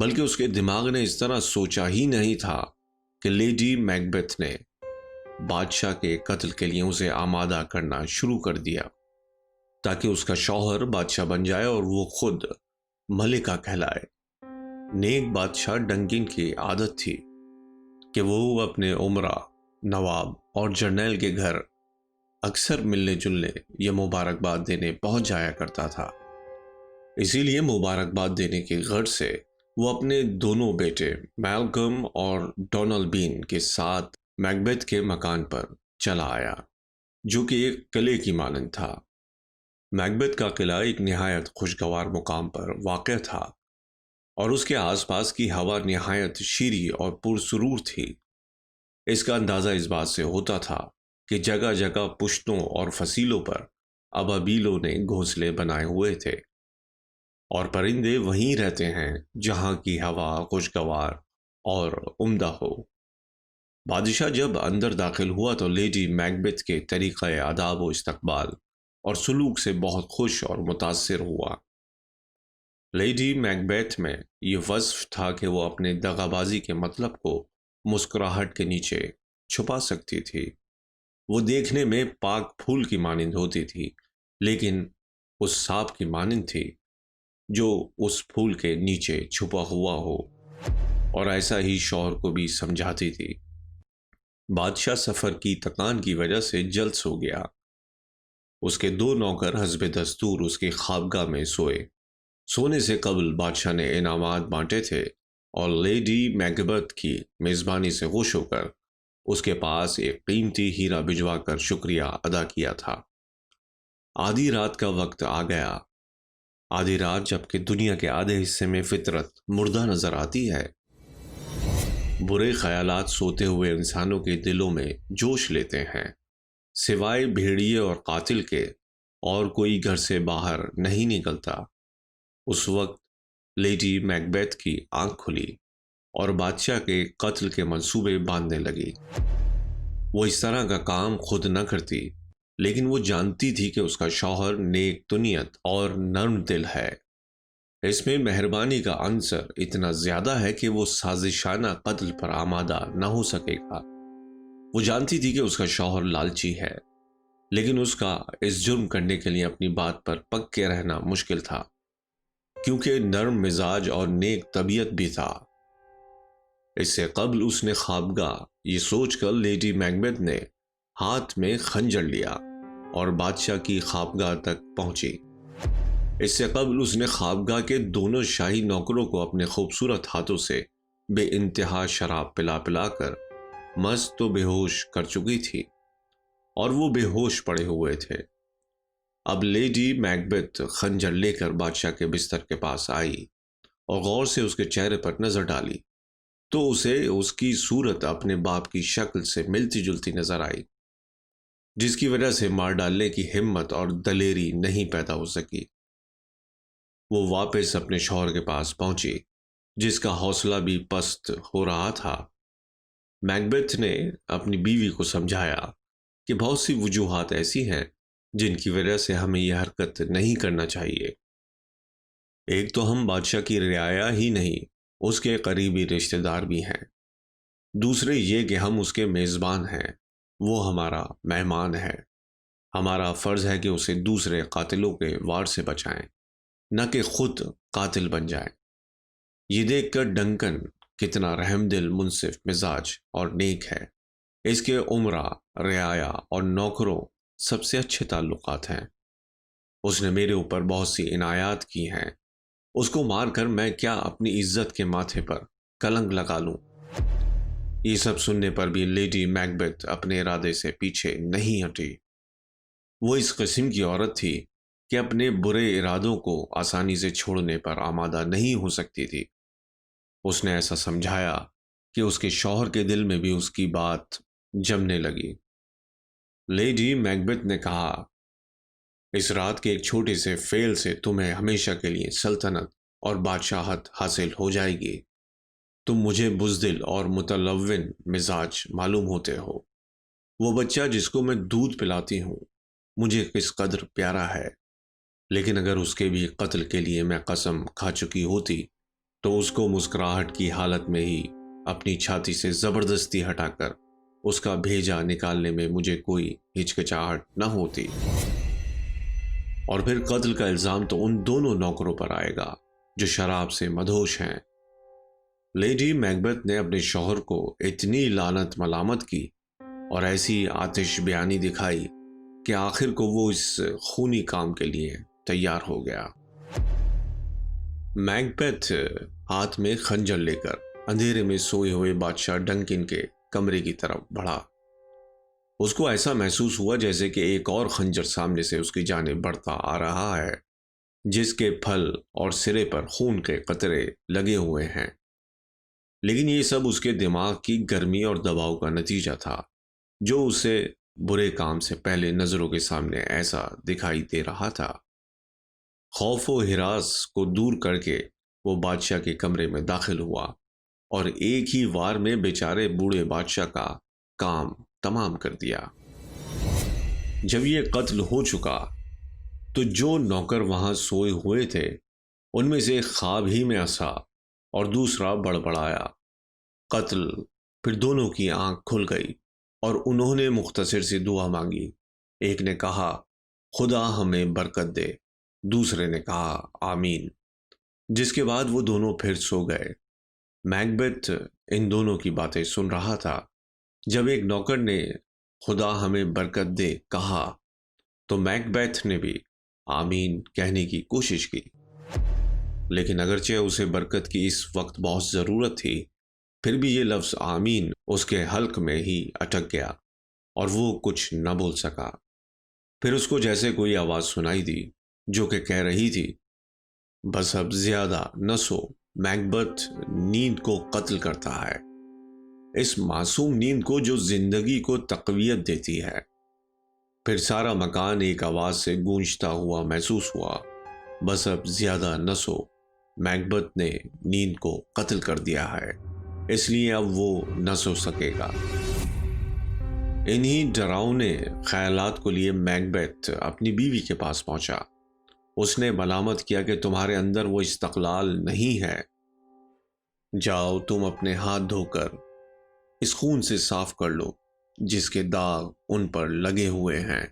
بلکہ اس کے دماغ نے اس طرح سوچا ہی نہیں تھا کہ لیڈی میکبیتھ نے بادشاہ کے قتل کے لیے اسے آمادہ کرنا شروع کر دیا تاکہ اس کا شوہر بادشاہ بن جائے اور وہ خود ملکہ کہلائے۔ نیک بادشاہ ڈنکن کی عادت تھی کہ وہ اپنے عمرہ، نواب اور جرنیل کے گھر اکثر ملنے جلنے یا مبارکباد دینے پہنچ جایا کرتا تھا۔ اسی لیے مبارکباد دینے کی غرض سے وہ اپنے دونوں بیٹے میلکم اور ڈونلڈ بین کے ساتھ میکبیتھ کے مکان پر چلا آیا، جو کہ ایک قلعے کی مانند تھا۔ میکبیتھ کا قلعہ ایک نہایت خوشگوار مقام پر واقع تھا اور اس کے آس پاس کی ہوا نہایت شیریں اور پرسرور تھی۔ اس کا اندازہ اس بات سے ہوتا تھا کہ جگہ جگہ پشتوں اور فصیلوں پر ابابیلوں نے گھونسلے بنائے ہوئے تھے، اور پرندے وہیں رہتے ہیں جہاں کی ہوا خوشگوار اور عمدہ ہو۔ بادشاہ جب اندر داخل ہوا تو لیڈی میکبیتھ کے طریقہ آداب و استقبال اور سلوک سے بہت خوش اور متاثر ہوا۔ لیڈی میکبیتھ میں یہ وصف تھا کہ وہ اپنے دغا بازی کے مطلب کو مسکراہٹ کے نیچے چھپا سکتی تھی۔ وہ دیکھنے میں پاک پھول کی مانند ہوتی تھی، لیکن اس سانپ کی مانند تھی جو اس پھول کے نیچے چھپا ہوا ہو، اور ایسا ہی شوہر کو بھی سمجھاتی تھی۔ بادشاہ سفر کی تکان کی وجہ سے جلد سو گیا۔ اس کے دو نوکر حسب دستور اس کی خوابگاہ میں سوئے۔ سونے سے قبل بادشاہ نے انعامات بانٹے تھے اور لیڈی میکبیتھ کی میزبانی سے خوش ہو کر اس کے پاس ایک قیمتی ہیرا بھجوا کر شکریہ ادا کیا تھا۔ آدھی رات کا وقت آ گیا۔ آدھی رات جبکہ دنیا کے آدھے حصے میں فطرت مردہ نظر آتی ہے، برے خیالات سوتے ہوئے انسانوں کے دلوں میں جوش لیتے ہیں۔ سوائے بھیڑیے اور قاتل کے اور کوئی گھر سے باہر نہیں نکلتا۔ اس وقت لیڈی میکبیتھ کی آنکھ کھلی اور بادشاہ کے قتل کے منصوبے باندھنے لگی۔ وہ اس طرح کا کام خود نہ کرتی، لیکن وہ جانتی تھی کہ اس کا شوہر نیک طنیت اور نرم دل ہے۔ اس میں مہربانی کا عنصر اتنا زیادہ ہے کہ وہ سازشانہ قتل پر آمادہ نہ ہو سکے گا۔ وہ جانتی تھی کہ اس کا شوہر لالچی ہے، لیکن اس کا اس جرم کرنے کے لیے اپنی بات پر پکے رہنا مشکل تھا، کیونکہ نرم مزاج اور نیک طبیعت بھی تھا۔ اس سے قبل اس نے خوابگاہ یہ سوچ کر لیڈی میکبیتھ نے ہاتھ میں خنجر لیا اور بادشاہ کی خوابگاہ تک پہنچی۔ اس سے قبل اس نے خوابگاہ کے دونوں شاہی نوکروں کو اپنے خوبصورت ہاتھوں سے بے انتہا شراب پلا پلا کر مست و بے ہوش کر چکی تھی، اور وہ بے ہوش پڑے ہوئے تھے۔ اب لیڈی میکبیتھ خنجر لے کر بادشاہ کے بستر کے پاس آئی اور غور سے اس کے چہرے پر نظر ڈالی تو اسے اس کی صورت اپنے باپ کی شکل سے ملتی جلتی نظر آئی، جس کی وجہ سے مار ڈالنے کی ہمت اور دلیری نہیں پیدا ہو سکی۔ وہ واپس اپنے شوہر کے پاس پہنچی، جس کا حوصلہ بھی پست ہو رہا تھا۔ میکبیتھ نے اپنی بیوی کو سمجھایا کہ بہت سی وجوہات ایسی ہیں جن کی وجہ سے ہمیں یہ حرکت نہیں کرنا چاہیے۔ ایک تو ہم بادشاہ کی رعایا ہی نہیں، اس کے قریبی رشتہ دار بھی ہیں۔ دوسرے یہ کہ ہم اس کے میزبان ہیں، وہ ہمارا مہمان ہے۔ ہمارا فرض ہے کہ اسے دوسرے قاتلوں کے وار سے بچائیں، نہ کہ خود قاتل بن جائیں۔ یہ دیکھ کر ڈنکن کتنا رحم دل، منصف مزاج اور نیک ہے۔ اس کے عمرہ، رعایا اور نوکروں سب سے اچھے تعلقات ہیں۔ اس نے میرے اوپر بہت سی عنایات کی ہیں۔ اس کو مار کر میں کیا اپنی عزت کے ماتھے پر کلنک لگا لوں؟ یہ سب سننے پر بھی لیڈی میکبیتھ اپنے ارادے سے پیچھے نہیں ہٹی۔ وہ اس قسم کی عورت تھی کہ اپنے برے ارادوں کو آسانی سے چھوڑنے پر آمادہ نہیں ہو سکتی تھی۔ اس نے ایسا سمجھایا کہ اس کے شوہر کے دل میں بھی اس کی بات جمنے لگی۔ لیڈی میکبیتھ نے کہا، اس رات کے ایک چھوٹے سے فعل سے تمہیں ہمیشہ کے لیے سلطنت اور بادشاہت حاصل ہو جائے گی۔ تم مجھے بزدل اور متلون مزاج معلوم ہوتے ہو۔ وہ بچہ جس کو میں دودھ پلاتی ہوں مجھے کس قدر پیارا ہے، لیکن اگر اس کے بھی قتل کے لیے میں قسم کھا چکی ہوتی تو اس کو مسکراہٹ کی حالت میں ہی اپنی چھاتی سے زبردستی ہٹا کر اس کا بھیجا نکالنے میں مجھے کوئی ہچکچاہٹ نہ ہوتی، اور پھر قتل کا الزام تو ان دونوں نوکروں پر آئے گا جو شراب سے مدہوش ہیں۔ لیڈی میکبتھ نے اپنے شوہر کو اتنی لعنت ملامت کی اور ایسی آتش بیانی دکھائی کہ آخر کو وہ اس خونی کام کے لیے تیار ہو گیا۔ میکبتھ ہاتھ میں خنجر لے کر اندھیرے میں سوئے ہوئے بادشاہ ڈنکن کے کمرے کی طرف بڑھا۔ اس کو ایسا محسوس ہوا جیسے کہ ایک اور خنجر سامنے سے اس کی جانب بڑھتا آ رہا ہے، جس کے پھل اور سرے پر خون کے قطرے لگے ہوئے ہیں، لیکن یہ سب اس کے دماغ کی گرمی اور دباؤ کا نتیجہ تھا جو اسے برے کام سے پہلے نظروں کے سامنے ایسا دکھائی دے رہا تھا۔ خوف و ہراس کو دور کر کے وہ بادشاہ کے کمرے میں داخل ہوا اور ایک ہی وار میں بیچارے بوڑھے بادشاہ کا کام تمام کر دیا۔ جب یہ قتل ہو چکا تو جو نوکر وہاں سوئے ہوئے تھے ان میں سے خواب ہی میں ہنسا اور دوسرا بڑبڑایا۔ قتل پھر دونوں کی آنکھ کھل گئی اور انہوں نے مختصر سی دعا مانگی۔ ایک نے کہا خدا ہمیں برکت دے، دوسرے نے کہا آمین، جس کے بعد وہ دونوں پھر سو گئے۔ میکبتھ ان دونوں کی باتیں سن رہا تھا۔ جب ایک نوکر نے خدا ہمیں برکت دے کہا تو میکبتھ نے بھی آمین کہنے کی کوشش کی، لیکن اگرچہ اسے برکت کی اس وقت بہت ضرورت تھی، پھر بھی یہ لفظ آمین اس کے حلق میں ہی اٹک گیا اور وہ کچھ نہ بول سکا۔ پھر اس کو جیسے کوئی آواز سنائی دی جو کہ کہہ رہی تھی بس اب زیادہ نہ سو، میکبتھ نیند کو قتل کرتا ہے، اس معصوم نیند کو جو زندگی کو تقویت دیتی ہے۔ پھر سارا مکان ایک آواز سے گونجتا ہوا محسوس ہوا، بس اب زیادہ نہ سو، میکبتھ نے نیند کو قتل کر دیا ہے، اس لیے اب وہ نہ سو سکے گا۔ انہی ڈراؤنے خیالات کو لیے میکبتھ اپنی بیوی کے پاس پہنچا۔ اس نے ملامت کیا کہ تمہارے اندر وہ استقلال نہیں ہے، جاؤ تم اپنے ہاتھ دھو کر اس خون سے صاف کر لو جس کے داغ ان پر لگے ہوئے ہیں۔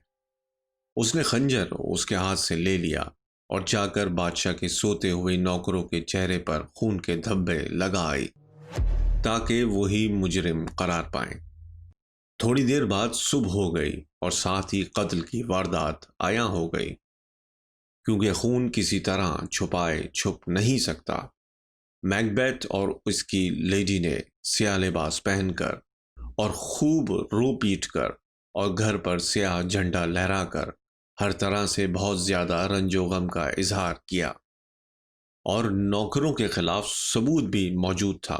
اس نے خنجر اس کے ہاتھ سے لے لیا اور جا کر بادشاہ کے سوتے ہوئے نوکروں کے چہرے پر خون کے دھبے لگائے تاکہ وہی مجرم قرار پائیں۔ تھوڑی دیر بعد صبح ہو گئی اور ساتھ ہی قتل کی واردات عیاں ہو گئی، کیونکہ خون کسی طرح چھپائے چھپ نہیں سکتا۔ میکبتھ اور اس کی لیڈی نے سیاہ لباس پہن کر اور خوب رو پیٹ کر اور گھر پر سیاہ جھنڈا لہرا کر ہر طرح سے بہت زیادہ رنج و غم کا اظہار کیا، اور نوکروں کے خلاف ثبوت بھی موجود تھا،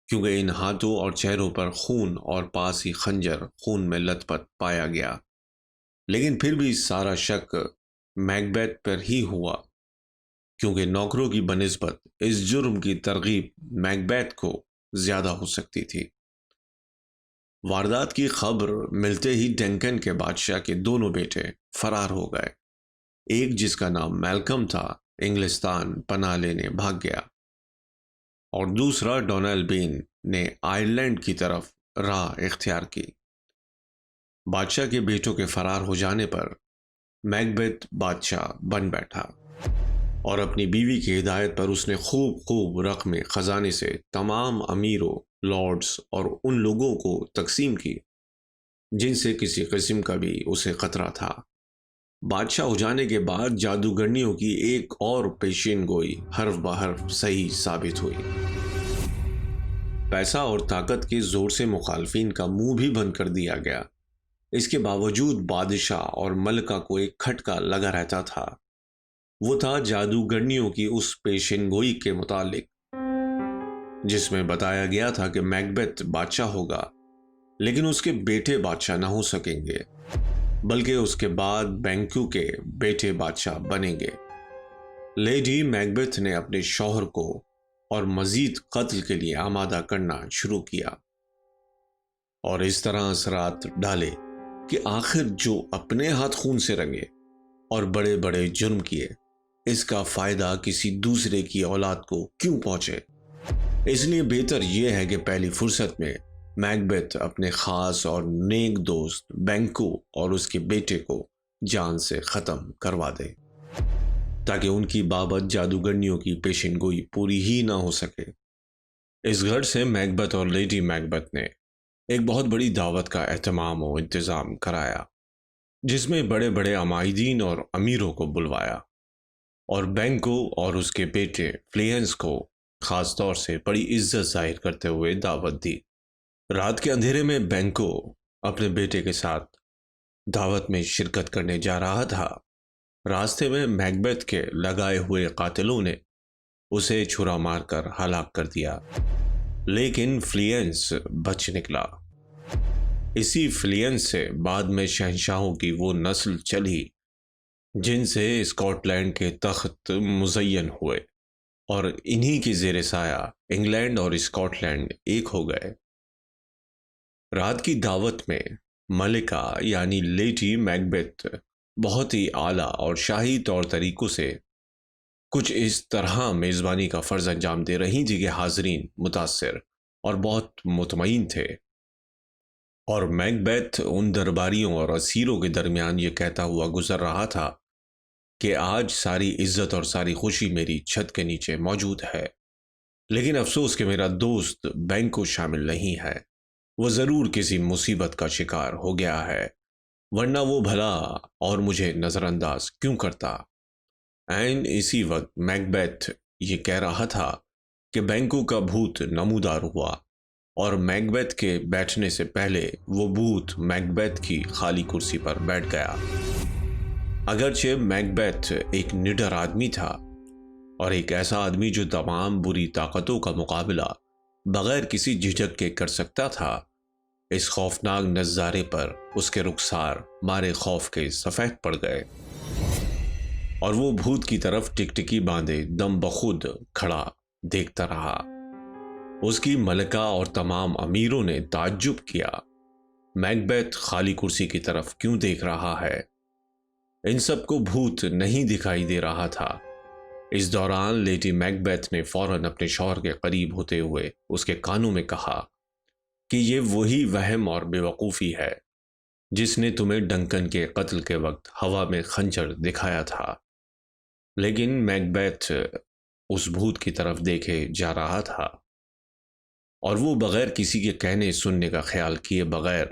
کیونکہ ان ہاتھوں اور چہروں پر خون اور پاس ہی خنجر خون میں لت پت پایا گیا۔ لیکن پھر بھی سارا شک میکبتھ پر ہی ہوا، کیونکہ نوکروں کی بنسبت اس جرم کی ترغیب میکبتھ کو زیادہ ہو سکتی تھی۔ واردات کی خبر ملتے ہی ڈنکن کے بادشاہ کے دونوں بیٹے فرار ہو گئے۔ ایک جس کا نام میلکم تھا انگلستان پناہ لینے بھاگ گیا، اور دوسرا ڈونلڈ بین نے آئرلینڈ کی طرف راہ اختیار کی۔ بادشاہ کے بیٹوں کے فرار ہو جانے پر میکبتھ بادشاہ بن بیٹھا، اور اپنی بیوی کی ہدایت پر اس نے خوب رقم خزانے سے تمام امیروں، لارڈز اور ان لوگوں کو تقسیم کی جن سے کسی قسم کا بھی اسے خطرہ تھا۔ بادشاہ ہو جانے کے بعد جادوگرنیوں کی ایک اور پیشین گوئی حرف بحرف صحیح ثابت ہوئی۔ پیسہ اور طاقت کے زور سے مخالفین کا منہ بھی بند کر دیا گیا۔ اس کے باوجود بادشاہ اور ملکہ کو ایک کھٹکا لگا رہتا تھا، وہ تھا جادوگرنیوں کی اس پیشین گوئی کے متعلق جس میں بتایا گیا تھا کہ میکبتھ بادشاہ ہوگا، لیکن اس کے بیٹے بادشاہ نہ ہو سکیں گے، بلکہ اس کے بعد بینکو کے بیٹے بادشاہ بنیں گے۔ لیڈی میکبتھ نے اپنے شوہر کو اور مزید قتل کے لیے آمادہ کرنا شروع کیا، اور اس طرح اثرات ڈالے کہ آخر جو اپنے ہاتھ خون سے رنگے اور بڑے بڑے جرم کیے اس کا فائدہ کسی دوسرے کی اولاد کو کیوں پہنچے؟ اس لیے بہتر یہ ہے کہ پہلی فرصت میں میکبیتھ اپنے خاص اور نیک دوست بینکو اور اس کے بیٹے کو جان سے ختم کروا دے، تاکہ ان کی بابت جادوگرنیوں کی پیشن گوئی پوری ہی نہ ہو سکے۔ اس غرض سے میکبیتھ اور لیڈی میکبیتھ نے ایک بہت بڑی دعوت کا اہتمام و انتظام کرایا، جس میں بڑے بڑے عمائدین اور امیروں کو بلوایا، اور بینکو اور اس کے بیٹے فلینس کو خاص طور سے بڑی عزت ظاہر کرتے ہوئے دعوت دی۔ رات کے اندھیرے میں بینکو اپنے بیٹے کے ساتھ دعوت میں شرکت کرنے جا رہا تھا۔ راستے میں میکبیتھ کے لگائے ہوئے قاتلوں نے اسے چھرا مار کر ہلاک کر دیا، لیکن فلینس بچ نکلا۔ اسی فلینس سے بعد میں شہنشاہوں کی وہ نسل چلی جن سے اسکاٹ لینڈ کے تخت مزین ہوئے، اور انہی کے زیر سایہ انگلینڈ اور اسکاٹ لینڈ ایک ہو گئے۔ رات کی دعوت میں ملکہ یعنی لیڈی میکبیتھ بہت ہی اعلیٰ اور شاہی طور طریقوں سے کچھ اس طرح میزبانی کا فرض انجام دے رہی تھی کہ حاضرین متاثر اور بہت مطمئن تھے، اور میکبیتھ ان درباریوں اور اسیروں کے درمیان یہ کہتا ہوا گزر رہا تھا کہ آج ساری عزت اور ساری خوشی میری چھت کے نیچے موجود ہے، لیکن افسوس کہ میرا دوست بینکو شامل نہیں ہے۔ وہ ضرور کسی مصیبت کا شکار ہو گیا ہے، ورنہ وہ بھلا اور مجھے نظر انداز کیوں کرتا؟ عین اسی وقت میکبیتھ یہ کہہ رہا تھا کہ بینکو کا بھوت نمودار ہوا، اور میکبیتھ کے بیٹھنے سے پہلے وہ بھوت میکبیتھ کی خالی کرسی پر بیٹھ گیا۔ اگرچہ میکبیتھ ایک نڈر آدمی تھا، اور ایک ایسا آدمی جو تمام بری طاقتوں کا مقابلہ بغیر کسی جھجک کے کر سکتا تھا، اس خوفناک نظارے پر اس کے رخسار مارے خوف کے سفید پڑ گئے، اور وہ بھوت کی طرف ٹکٹکی باندھے دم بخود کھڑا دیکھتا رہا۔ اس کی ملکہ اور تمام امیروں نے تعجب کیا، میکبیتھ خالی کرسی کی طرف کیوں دیکھ رہا ہے؟ ان سب کو بھوت نہیں دکھائی دے رہا تھا۔ اس دوران لیڈی میکبیتھ نے فوراً اپنے شوہر کے قریب ہوتے ہوئے اس کے کانوں میں کہا کہ یہ وہی وہم اور بے وقوفی ہے جس نے تمہیں ڈنکن کے قتل کے وقت ہوا میں خنجر دکھایا تھا۔ لیکن میکبیتھ اس بھوت کی طرف دیکھے جا رہا تھا، اور وہ بغیر کسی کے کہنے سننے کا خیال کیے بغیر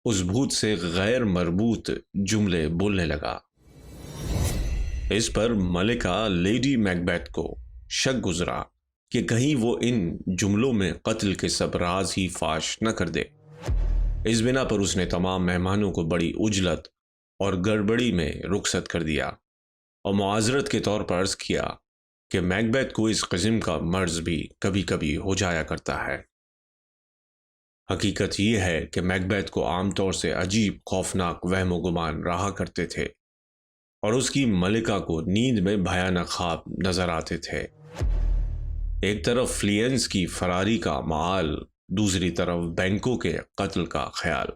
اس بھوت سے غیر مربوط جملے بولنے لگا۔ اس پر ملکہ لیڈی میکبیتھ کو شک گزرا کہ کہیں وہ ان جملوں میں قتل کے سب راز ہی فاش نہ کر دے۔ اس بنا پر اس نے تمام مہمانوں کو بڑی عجلت اور گڑبڑی میں رخصت کر دیا، اور معذرت کے طور پر عرض کیا کہ میکبیتھ کو اس قسم کا مرض بھی کبھی کبھی ہو جایا کرتا ہے۔ حقیقت یہ ہے کہ میکبیتھ کو عام طور سے عجیب خوفناک وہم و گمان رہا کرتے تھے، اور اس کی ملکہ کو نیند میں بھیانک خواب نظر آتے تھے۔ ایک طرف فلینس کی فراری کا معال، دوسری طرف بینکو کے قتل کا خیال۔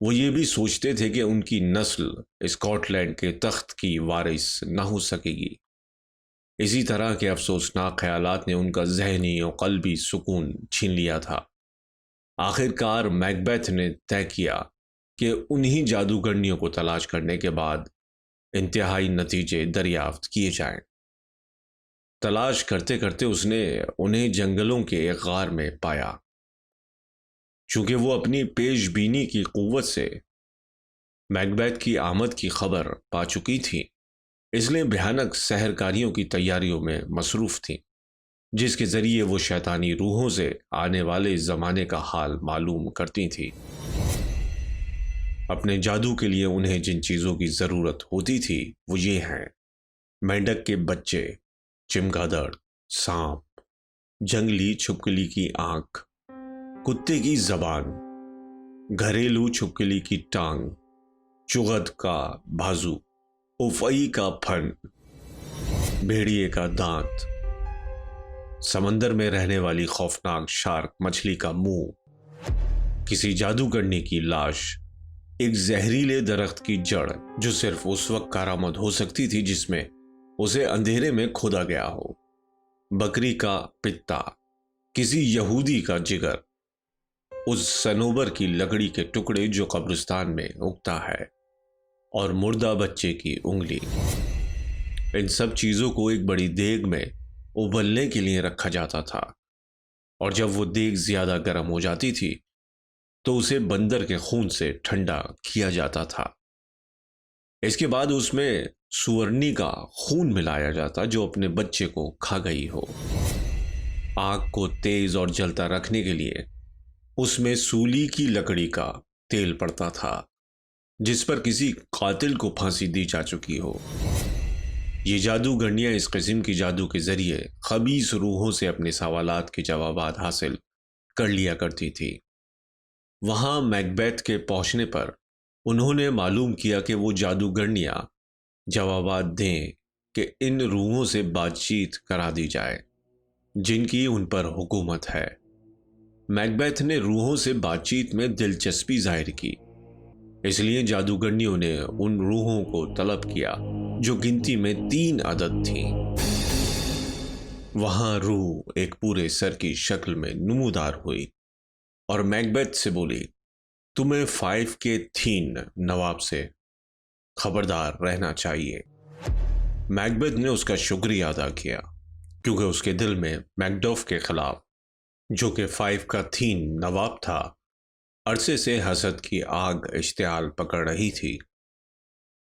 وہ یہ بھی سوچتے تھے کہ ان کی نسل اسکاٹ لینڈ کے تخت کی وارث نہ ہو سکے گی۔ اسی طرح کے افسوسناک خیالات نے ان کا ذہنی اور قلبی سکون چھین لیا تھا۔ آخر کار میکبیتھ نے طے کیا کہ انہی جادوگرنیوں کو تلاش کرنے کے بعد انتہائی نتیجے دریافت کیے جائیں۔ تلاش کرتے کرتے اس نے انہیں جنگلوں کے ایک غار میں پایا۔ چونکہ وہ اپنی پیش بینی کی قوت سے میکبیتھ کی آمد کی خبر پا چکی تھی، اس لیے بھیانک سحرکاریوں کی تیاریوں میں مصروف تھی، جس کے ذریعے وہ شیطانی روحوں سے آنے والے زمانے کا حال معلوم کرتی تھی۔ اپنے جادو کے لیے انہیں جن چیزوں کی ضرورت ہوتی تھی وہ یہ ہیں: مینڈک کے بچے، چمگادڑ، سانپ، جنگلی چھپکلی کی آنکھ، کتے کی زبان، گھریلو چھپکلی کی ٹانگ، چغد کا بازو، افعی کا پھن، بھیڑیے کا دانت، سمندر میں رہنے والی خوفناک شارک مچھلی کا منہ، کسی جادوگرنی کی لاش، ایک زہریلے درخت کی جڑ جو صرف اس وقت کارآمد ہو سکتی تھی جس میں اسے اندھیرے میں کھودا گیا ہو، بکری کا پتا، کسی یہودی کا جگر، اس صنوبر کی لکڑی کے ٹکڑے جو قبرستان میں اگتا ہے، اور مردہ بچے کی انگلی، ان سب چیزوں کو ایک بڑی دیگ میں ابلنے کے لیے رکھا جاتا تھا، اور جب وہ دیگ زیادہ گرم ہو جاتی تھی تو اسے بندر کے خون سے ٹھنڈا کیا جاتا تھا۔ اس کے بعد اس میں سورنی کا خون ملایا جاتا جو اپنے بچے کو کھا گئی ہو۔ آگ کو تیز اور جلتا رکھنے کے لیے اس میں سولی کی لکڑی کا تیل پڑتا تھا جس پر کسی قاتل کو پھانسی دی جا چکی ہو۔ یہ جادوگرنیاں اس قسم کی جادو کے ذریعے خبیث روحوں سے اپنے سوالات کے جوابات حاصل کر لیا کرتی تھی۔ وہاں میکبیتھ کے پہنچنے پر انہوں نے معلوم کیا کہ وہ جادوگرنیاں جوابات دیں کہ ان روحوں سے بات چیت کرا دی جائے جن کی ان پر حکومت ہے۔ میکبیتھ نے روحوں سے بات چیت میں دلچسپی ظاہر کی، اس لیے جادوگرنیوں نے ان روحوں کو طلب کیا جو گنتی میں 3 عدد تھیں۔ وہاں روح ایک پورے سر کی شکل میں نمودار ہوئی اور میکبیتھ سے بولی، تمہیں 5 کے 3 نواب سے خبردار رہنا چاہیے۔ میکبیتھ نے اس کا شکریہ ادا کیا کیونکہ اس کے دل میں میکڈف کے خلاف، جو کہ 5 کا 3 نواب تھا، عرصے سے حسد کی آگ اشتعال پکڑ رہی تھی۔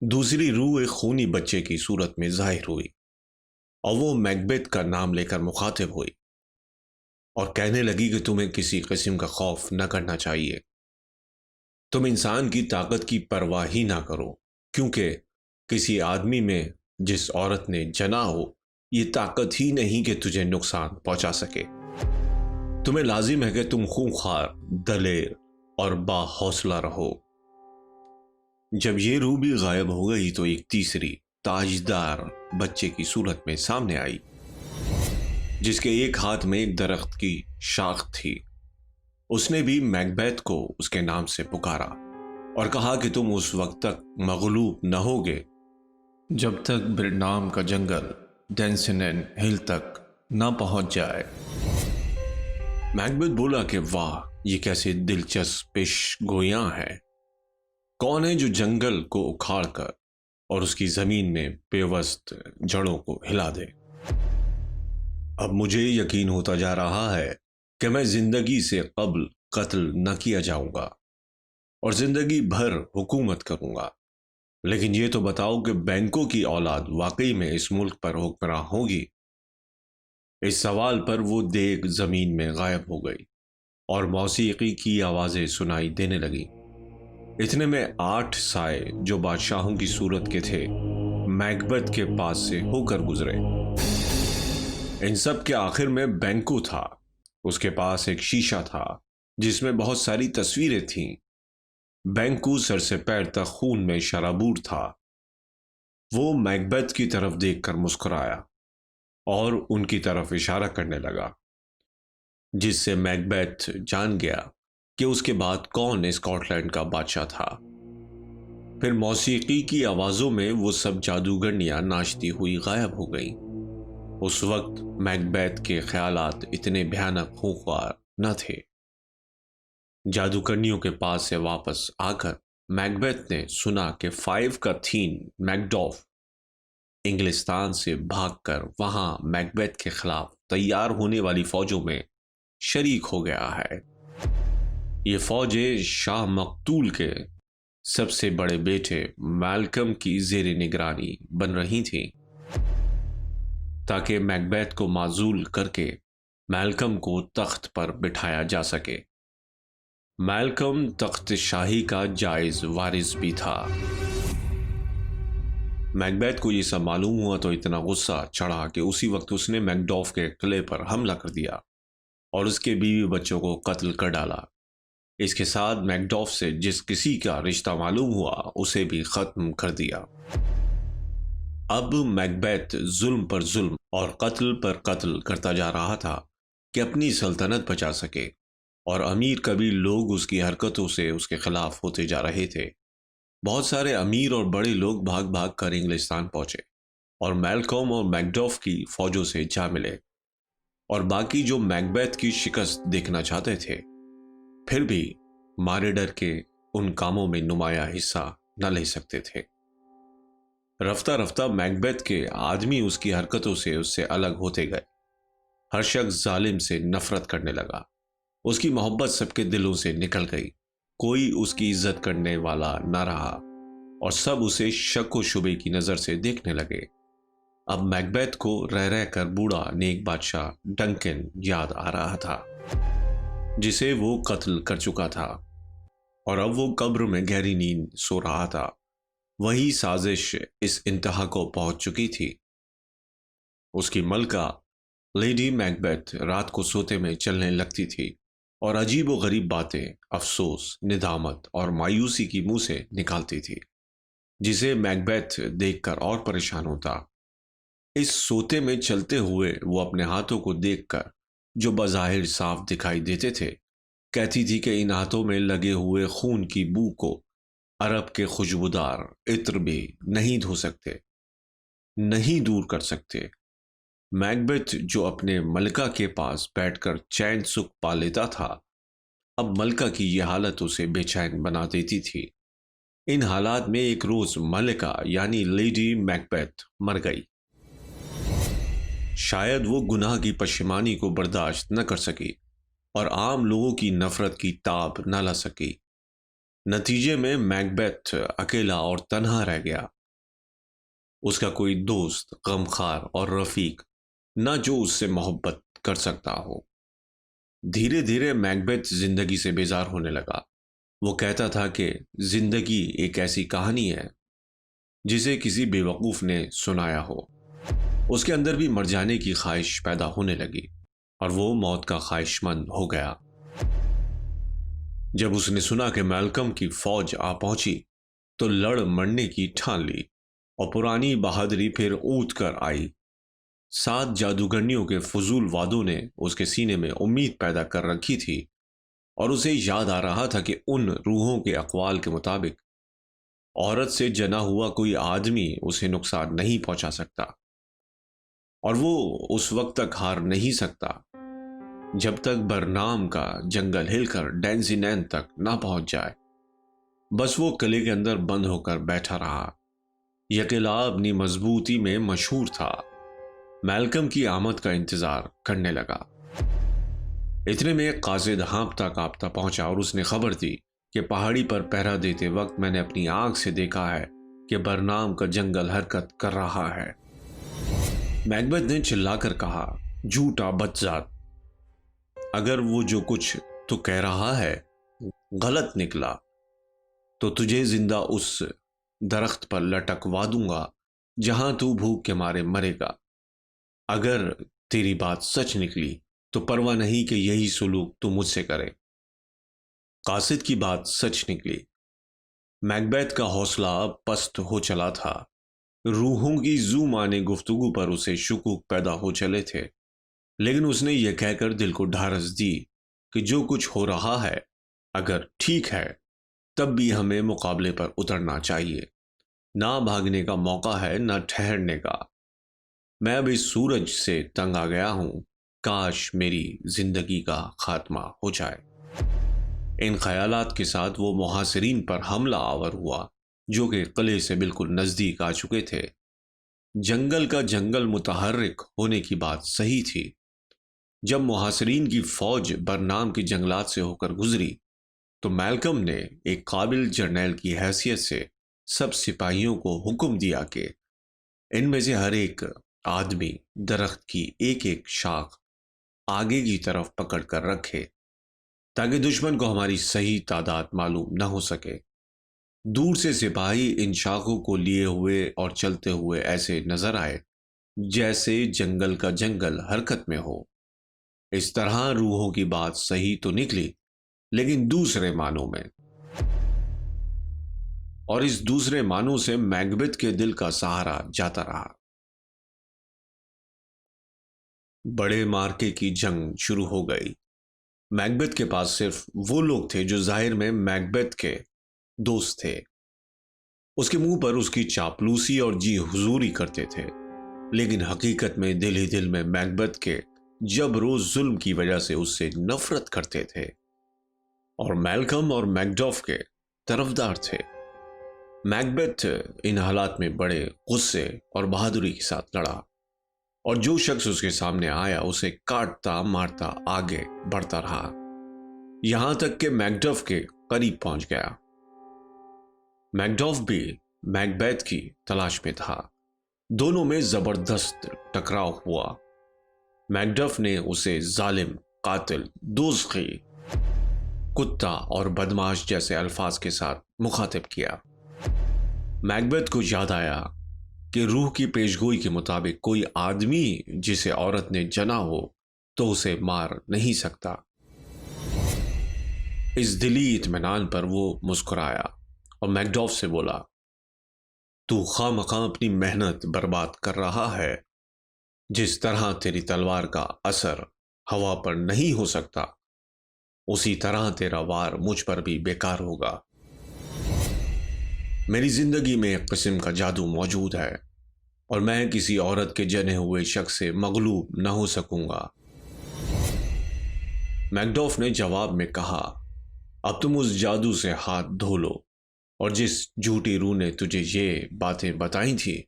دوسری روح ایک خونی بچے کی صورت میں ظاہر ہوئی اور وہ میکبیتھ کا نام لے کر مخاطب ہوئی اور کہنے لگی کہ تمہیں کسی قسم کا خوف نہ کرنا چاہیے۔ تم انسان کی طاقت کی پرواہ ہی نہ کرو، کیونکہ کسی آدمی میں جس عورت نے جنا ہو یہ طاقت ہی نہیں کہ تجھے نقصان پہنچا سکے۔ تمہیں لازم ہے کہ تم خونخوار، دلیر اور با حوصلہ رہو۔ جب یہ روح بھی غائب ہو گئی تو ایک تیسری تاجدار بچے کی صورت میں سامنے آئی جس کے ایک ہاتھ میں ایک درخت کی شاخ تھی۔ اس نے بھی میکبیتھ کو اس کے نام سے پکارا اور کہا کہ تم اس وقت تک مغلوب نہ ہوگے جب تک برنام کا جنگل ڈینسنن ہل تک نہ پہنچ جائے۔ میکبیتھ بولا کہ واہ، یہ کیسے دلچسپ پیش گویاں ہے۔ کون ہے جو جنگل کو اکھاڑ کر اور اس کی زمین میں پیوست جڑوں کو ہلا دے؟ اب مجھے یقین ہوتا جا رہا ہے کہ میں زندگی سے قبل قتل نہ کیا جاؤں گا اور زندگی بھر حکومت کروں گا، لیکن یہ تو بتاؤ کہ بینکوں کی اولاد واقعی میں اس ملک پر حکمراں ہوگی؟ اس سوال پر وہ دیگ زمین میں غائب ہو گئی اور موسیقی کی آوازیں سنائی دینے لگی۔ اتنے میں 8 سائے جو بادشاہوں کی صورت کے تھے میکبیتھ کے پاس سے ہو کر گزرے۔ ان سب کے آخر میں بینکو تھا۔ اس کے پاس ایک شیشہ تھا جس میں بہت ساری تصویریں تھیں۔ بینکو سر سے پیر تک خون میں شرابور تھا۔ وہ میکبیتھ کی طرف دیکھ کر مسکرایا اور ان کی طرف اشارہ کرنے لگا، جس سے میکبیتھ جان گیا کہ اس کے بعد کون اسکاٹ لینڈ کا بادشاہ تھا۔ پھر موسیقی کی آوازوں میں وہ سب جادوگرنیاں ناچتی ہوئی غائب ہو گئیں۔ اس وقت میکبیتھ کے خیالات اتنے بھیانک خونخوار نہ تھے۔ جادوگرنیوں کے پاس سے واپس آ کر میکبیتھ نے سنا کہ 5 کا 3 میکڈف انگلستان سے بھاگ کر وہاں میکبیتھ کے خلاف تیار ہونے والی فوجوں میں شریک ہو گیا ہے۔ یہ فوجیں شاہ مقتول کے سب سے بڑے بیٹے میلکم کی زیر نگرانی بن رہی تھیں تاکہ میکبیتھ کو معزول کر کے میلکم کو تخت پر بٹھایا جا سکے۔ میلکم تخت شاہی کا جائز وارث بھی تھا۔ میکبیتھ کو یہ سب معلوم ہوا تو اتنا غصہ چڑھا کہ اسی وقت اس نے میکڈف کے قلعے پر حملہ کر دیا اور اس کے بیوی بچوں کو قتل کر ڈالا۔ اس کے ساتھ میکڈف سے جس کسی کا رشتہ معلوم ہوا اسے بھی ختم کر دیا۔ اب میکبیتھ ظلم پر ظلم اور قتل پر قتل کرتا جا رہا تھا کہ اپنی سلطنت بچا سکے، اور امیر قبیل لوگ اس کی حرکتوں سے اس کے خلاف ہوتے جا رہے تھے۔ بہت سارے امیر اور بڑے لوگ بھاگ بھاگ کر انگلستان پہنچے اور میلکم اور میکڈف کی فوجوں سے جا ملے، اور باقی جو میکبیتھ کی شکست دیکھنا چاہتے تھے پھر بھی مارے ڈر کے ان کاموں میں نمایاں حصہ نہ لے سکتے تھے۔ رفتہ رفتہ میکبیتھ کے آدمی اس کی حرکتوں سے اس سے الگ ہوتے گئے۔ ہر شخص ظالم سے نفرت کرنے لگا، اس کی محبت سب کے دلوں سے نکل گئی، کوئی اس کی عزت کرنے والا نہ رہا، اور سب اسے شک و شبے کی نظر سے دیکھنے لگے۔ اب میکبیتھ کو رہ رہ کر بوڑھا نیک بادشاہ ڈنکن یاد آ رہا تھا، جسے وہ قتل کر چکا تھا، اور اب وہ قبر میں گہری نیند سو رہا تھا۔ وہی سازش اس انتہا کو پہنچ چکی تھی۔ اس کی ملکہ لیڈی میکبیتھ رات کو سوتے میں چلنے لگتی تھی اور عجیب و غریب باتیں افسوس، ندامت اور مایوسی کی منہ سے نکالتی تھی، جسے میکبیتھ دیکھ کر اور پریشان ہوتا۔ اس سوتے میں چلتے ہوئے وہ اپنے ہاتھوں کو دیکھ کر، جو بظاہر صاف دکھائی دیتے تھے، کہتی تھی کہ ان ہاتھوں میں لگے ہوئے خون کی بو کو عرب کے خوشبودار عطر بھی نہیں دھو سکتے، نہیں دور کر سکتے۔ میکبیتھ جو اپنے ملکہ کے پاس بیٹھ کر چین سکھ پا لیتا تھا، اب ملکہ کی یہ حالت اسے بے چین بنا دیتی تھی۔ ان حالات میں ایک روز ملکہ یعنی لیڈی میکبیتھ مر گئی۔ شاید وہ گناہ کی پشیمانی کو برداشت نہ کر سکی اور عام لوگوں کی نفرت کی تاب نہ لا سکی۔ نتیجے میں میکبیتھ اکیلا اور تنہا رہ گیا۔ اس کا کوئی دوست، غمخوار اور رفیق نہ جو اس سے محبت کر سکتا ہو۔ دھیرے دھیرے میکبیتھ زندگی سے بیزار ہونے لگا۔ وہ کہتا تھا کہ زندگی ایک ایسی کہانی ہے جسے کسی بے وقوف نے سنایا ہو۔ اس کے اندر بھی مر جانے کی خواہش پیدا ہونے لگی اور وہ موت کا خواہش مند ہو گیا۔ جب اس نے سنا کہ میلکم کی فوج آ پہنچی تو لڑ مرنے کی ٹھان لی اور پرانی بہادری پھر اونت کر آئی۔ 7 جادوگرنیوں کے فضول وعدوں نے اس کے سینے میں امید پیدا کر رکھی تھی، اور اسے یاد آ رہا تھا کہ ان روحوں کے اقوال کے مطابق عورت سے جنا ہوا کوئی آدمی اسے نقصان نہیں پہنچا سکتا، اور وہ اس وقت تک ہار نہیں سکتا جب تک برنام کا جنگل ہل کر ڈینزینین تک نہ پہنچ جائے۔ بس وہ قلعے کے اندر بند ہو کر بیٹھا رہا۔ یہ قلعہ اپنی مضبوطی میں مشہور تھا۔ میلکم کی آمد کا انتظار کرنے لگا۔ اتنے میں ایک قاصد ہانپتا کانپتا پہنچا اور اس نے خبر دی کہ پہاڑی پر پہرا دیتے وقت میں نے اپنی آنکھ سے دیکھا ہے کہ برنام کا جنگل حرکت کر رہا ہے۔ میکبیتھ نے چلا کر کہا، جھوٹا بدذات، اگر وہ جو کچھ تو کہہ رہا ہے غلط نکلا تو تجھے زندہ اس درخت پر لٹکوا دوں گا جہاں تو بھوک کے مارے مرے گا۔ اگر تیری بات سچ نکلی تو پرواہ نہیں کہ یہی سلوک تو مجھ سے کرے۔ قاصد کی بات سچ نکلی۔ میکبیتھ کا حوصلہ اب پست ہو چلا تھا۔ روحوں کی زو معنی گفتگو پر اسے شکوک پیدا ہو چلے تھے، لیکن اس نے یہ کہہ کر دل کو ڈھارس دی کہ جو کچھ ہو رہا ہے اگر ٹھیک ہے تب بھی ہمیں مقابلے پر اترنا چاہیے۔ نہ بھاگنے کا موقع ہے نہ ٹھہرنے کا۔ میں اب اس سورج سے تنگ آ گیا ہوں، کاش میری زندگی کا خاتمہ ہو جائے۔ ان خیالات کے ساتھ وہ محاصرین پر حملہ آور ہوا جو کہ قلعے سے بالکل نزدیک آ چکے تھے۔ جنگل کا جنگل متحرک ہونے کی بات صحیح تھی۔ جب محاصرین کی فوج برنام کے جنگلات سے ہو کر گزری تو میلکم نے ایک قابل جرنیل کی حیثیت سے سب سپاہیوں کو حکم دیا کہ ان میں سے ہر ایک آدمی درخت کی ایک ایک شاخ آگے کی طرف پکڑ کر رکھے تاکہ دشمن کو ہماری صحیح تعداد معلوم نہ ہو سکے۔ دور سے سپاہی ان شاخوں کو لیے ہوئے اور چلتے ہوئے ایسے نظر آئے جیسے جنگل کا جنگل حرکت میں ہو۔ اس طرح روحوں کی بات صحیح تو نکلی، لیکن دوسرے معنوں میں، اور اس دوسرے معنوں سے میکبیتھ کے دل کا سہارا جاتا رہا۔ بڑے مارکے کی جنگ شروع ہو گئی۔ میکبیتھ کے پاس صرف وہ لوگ تھے جو ظاہر میں میکبیتھ کے دوست تھے۔ اس کے منہ پر اس کی چاپلوسی اور جی حضوری کرتے تھے۔ لیکن حقیقت میں دل ہی دل میں میکبتھ کے جب روز ظلم کی وجہ سے اس سے نفرت کرتے تھے، اور میلکم اور میکڈف کے طرفدار تھے۔ میکبتھ ان حالات میں بڑے غصے اور بہادری کے ساتھ لڑا، اور جو شخص اس کے سامنے آیا اسے کاٹتا مارتا آگے بڑھتا رہا، یہاں تک کہ میکڈف کے قریب پہنچ گیا۔ میکڈف بھی میکبتھ کی تلاش میں تھا، دونوں میں زبردست ٹکراؤ ہوا۔ میکڈف نے اسے ظالم، قاتل، دوزخی، کتا اور بدماش جیسے الفاظ کے ساتھ مخاطب کیا۔ میکبتھ کو یاد آیا کہ روح کی پیشگوئی کے مطابق کوئی آدمی جسے عورت نے جنا ہو تو اسے مار نہیں سکتا۔ اس دلی اطمینان پر وہ مسکرایا اور میکڈف سے بولا، تو خواہ مخواہ اپنی محنت برباد کر رہا ہے۔ جس طرح تیری تلوار کا اثر ہوا پر نہیں ہو سکتا، اسی طرح تیرا وار مجھ پر بھی بیکار ہوگا۔ میری زندگی میں ایک قسم کا جادو موجود ہے، اور میں کسی عورت کے جنے ہوئے شخص سے مغلوب نہ ہو سکوں گا۔ میکڈف نے جواب میں کہا، اب تم اس جادو سے ہاتھ دھو لو، اور جس جھوٹی روح نے تجھے یہ باتیں بتائی تھی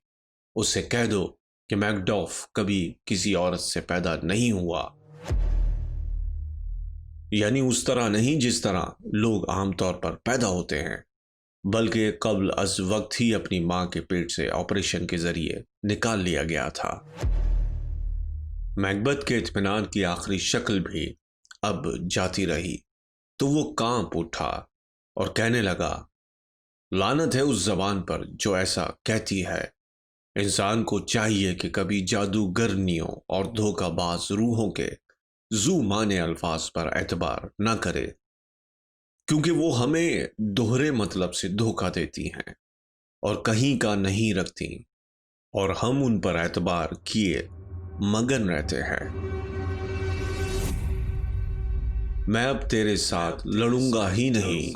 اس سے کہہ دو کہ میکڈف کبھی کسی عورت سے پیدا نہیں ہوا، یعنی اس طرح نہیں جس طرح لوگ عام طور پر پیدا ہوتے ہیں، بلکہ قبل از وقت ہی اپنی ماں کے پیٹ سے آپریشن کے ذریعے نکال لیا گیا تھا۔ میکبتھ کے اطمینان کی آخری شکل بھی اب جاتی رہی تو وہ کانپ اٹھا اور کہنے لگا، لعنت ہے اس زبان پر جو ایسا کہتی ہے۔ انسان کو چاہیے کہ کبھی جادوگرنیوں اور دھوکہ باز روحوں کے ذو معنی الفاظ پر اعتبار نہ کرے، کیونکہ وہ ہمیں دوہرے مطلب سے دھوکہ دیتی ہیں اور کہیں کا نہیں رکھتی، اور ہم ان پر اعتبار کیے مگن رہتے ہیں۔ میں اب تیرے ساتھ لڑوں گا ہی نہیں۔